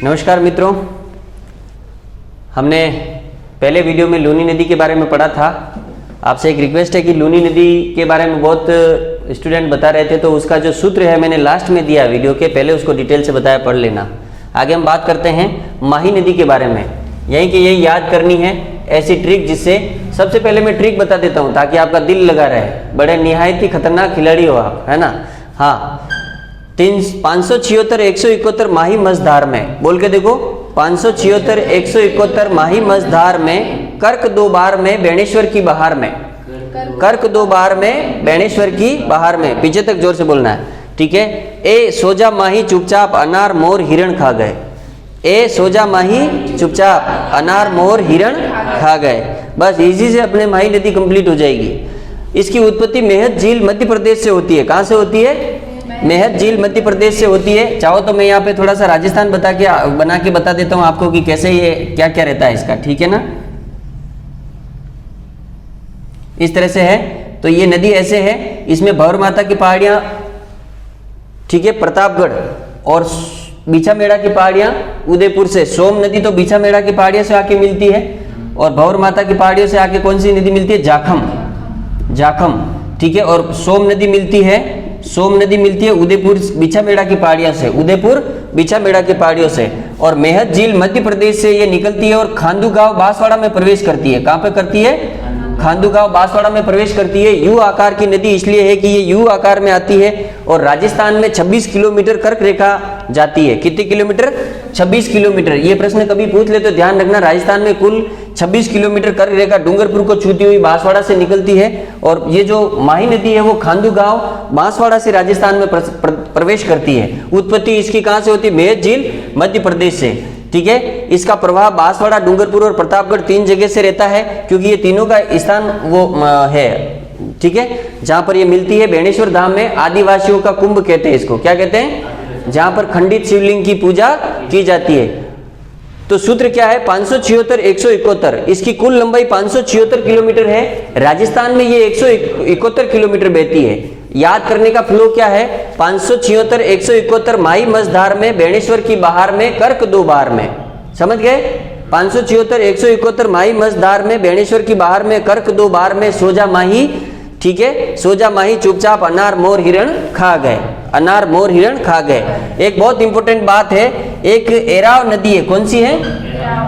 नमस्कार मित्रों, हमने पहले वीडियो में लूनी नदी के बारे में पढ़ा था। आपसे एक रिक्वेस्ट है कि लूनी नदी के बारे में बहुत स्टूडेंट बता रहे थे, तो उसका जो सूत्र है मैंने लास्ट में दिया वीडियो के, पहले उसको डिटेल से बताया, पढ़ लेना। आगे हम बात करते हैं माही नदी के बारे में। यही कि यही याद करनी है ऐसी ट्रिक, जिससे सबसे पहले मैं ट्रिक बता देता हूँ ताकि आपका दिल लगा रहे। बड़े निहायत ही खतरनाक खिलाड़ी हो आप, है ना। हाँ, 576 171 माही मझधार में, बोल के देखो, 576 171 माही मझधार में, कर्क 2 बार में, बेणेश्वर की बहार में, कर्क 2 बार में, बेणेश्वर की बहार में, पीछे तक जोर से बोलना है, ठीक है। ए सोजा माही चुपचाप, अनार मोर हिरण खा गए। ए सोजा माही चुपचाप, अनार मोर हिरण खा गए। बस इसी से अपने माही नदी कंप्लीट हो जाएगी। इसकी उत्पत्ति मेहत झील मध्य प्रदेश से होती है। कहाँ से होती है? मेहत झील मध्य प्रदेश से होती है। चाहो तो मैं यहाँ पे थोड़ा सा राजस्थान बना के बता देता हूँ आपको कि कैसे ये क्या क्या रहता है इसका, ठीक है ना। इस तरह से है। तो ये नदी ऐसे है, इसमें भंवर माता की पहाड़ियाँ, ठीक है, प्रतापगढ़, और बीछामेड़ा की पहाड़ियाँ उदयपुर से। सोम नदी तो बीछामेड़ा की पहाड़ियों से आके मिलती है, और भंवर माता की पहाड़ियों से आके कौन सी नदी मिलती है? जाखम, ठीक है। और सोम नदी मिलती है उदयपुर बीछामेड़ा की पहाड़ियों से, उदयपुर बीछामेड़ा की पहाड़ियों से। और मेहत झील मध्य प्रदेश से ये निकलती है और खांडू गांव बांसवाड़ा में प्रवेश करती है। कहाँ पे करती है? खांडू गांव बांसवाड़ा में प्रवेश करती है। यू आकार की नदी इसलिए है कि ये यू आकार में आती है, और राजस्थान में 26 किलोमीटर कर्क रेखा जाती है। कितने किलोमीटर? 26 किलोमीटर। ये प्रश्न कभी पूछ ले तो ध्यान रखना, राजस्थान में कुल 26 किलोमीटर कर्क रेखा डूंगरपुर को छूती हुई बांसवाड़ा से निकलती है, और ये जो माही नदी है वो खांडू गांव बांसवाड़ा से राजस्थान में प्रवेश करती है। उत्पत्ति इसकी कहाँ से होती है? मेहत झील मध्य प्रदेश से, ठीक है। इसका प्रभाव बांसवाड़ा, डूंगरपुर और प्रतापगढ़ 3 जगह से रहता है, क्योंकि ये तीनों का स्थान वो है, ठीक है, जहां पर ये मिलती है। बेणेश्वर धाम में आदिवासियों का कुंभ कहते हैं इसको। क्या कहते हैं? जहां पर खंडित शिवलिंग की पूजा की जाती है। तो सूत्र क्या है? 576 171। इसकी कुल लंबाई 576 किलोमीटर है। राजस्थान में ये 171 किलोमीटर बहती है। याद करने का फ्लो क्या है? 576 171 माही मझधार में, बेणेश्वर की बहार में, कर्क 2 बार में। समझ गए? 576 171 माही मझधार में, बेणेश्वर की बहार में, कर्क 2 बार में, सोजा माही, ठीक है, सोजा माही चुपचाप, अनार मोर हिरण खा गए, अनार मोर हिरण खा गए। एक बहुत इंपॉर्टेंट बात है, एक एराव नदी है। कौन सी है?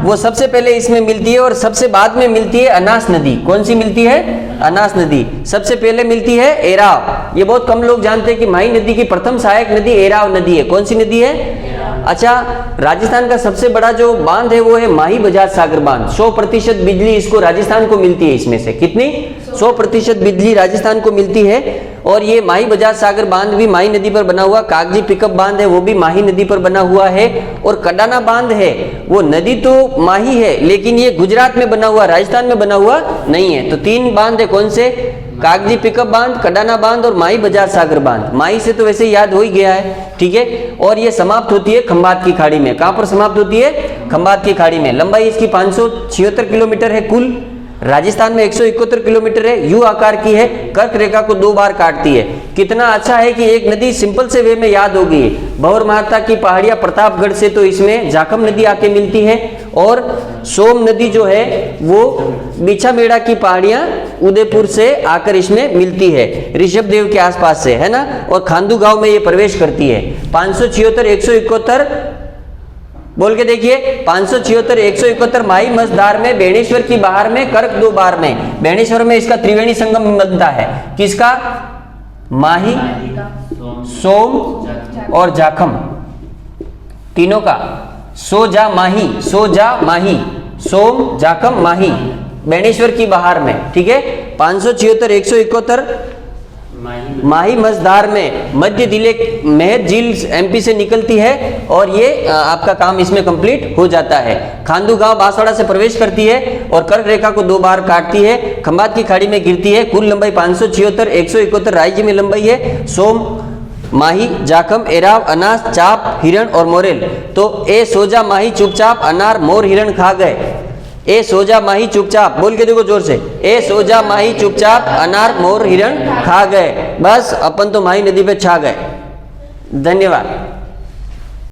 वो सबसे पहले इसमें मिलती है, और सबसे बाद में मिलती है अनास नदी। कौन सी मिलती है? अनास नदी। सबसे पहले मिलती है एराव। ये बहुत कम लोग जानते हैं कि माही नदी की प्रथम सहायक नदी एराव नदी है। कौन सी नदी है? अच्छा, राजस्थान का सबसे बड़ा जो बांध है वो है माही बजाज सागर बांध। 100% बिजली इसको राजस्थान को मिलती है। इसमें से कितनी? 100% बिजली राजस्थान को मिलती है। और ये माही बजाज सागर बांध भी माही नदी पर बना हुआ। कागजी पिकअप बांध है वो भी माही नदी पर बना हुआ है। और कडाना बांध है, वो नदी तो माही है लेकिन ये गुजरात में बना हुआ, राजस्थान में बना हुआ नहीं है। तो 3 बांध है। कौन से? कागजी पिकअप बांध, कडाना बांध और माही बजाज सागर बांध। माही से तो वैसे याद हो ही गया है, ठीक है। और ये समाप्त होती है खंभात की खाड़ी में। कहां पर समाप्त होती है? खंभात की खाड़ी में। लंबाई इसकी 576 किलोमीटर है कुल। राजस्थान में 171 किलोमीटर है। यू आकार की है, कर्क रेखा को 2 बार काटती है। कितना अच्छा है कि एक नदी सिंपल से वे में याद हो गई। भंवर माता की पहाड़ियां प्रतापगढ़ से, तो इसमें जाखम नदी आके मिलती है। और सोम नदी जो है वो बीछामेड़ा की पहाड़ियां उदयपुर से आकर इसमें मिलती है, ऋषभ देव के आसपास से, है ना। और खांडू गांव में ये प्रवेश करती है। 576 171 बोल के देखिए, 576 171 माही मझधार में, बेणेश्वर की बहार में, कर्क 2 बार में। बेणेश्वर में इसका त्रिवेणी संगम बनता है। किसका? माही, सोम और जाखम, तीनों का। सोजा माही, सोम, जाखम, माही, बेणेश्वर की बहार में, ठीक है। 576 171 माही मझधार में, मध्य जिले मेहत झील एमपी से निकलती है, और ये आपका काम इसमें कंप्लीट हो जाता है। खांडू गांव बांसवाड़ा से प्रवेश करती है और कर्क रेखा को 2 बार काटती है, खंभात की खाड़ी में गिरती है। कुल लंबाई 576 171 राज्य में लंबाई है। सोम, माही, जाखम, एराव, अनास, चाप, हिरण और मोरेल। तो ए सोजा माही चुपचाप, अनार मोर हिरण खा गए। ए सोजा माही चुपचाप, बोल के देखो जोर से, ए सोजा माही चुपचाप, अनार मोर हिरण खा गए। बस अपन तो माही नदी पे छा गए। धन्यवाद।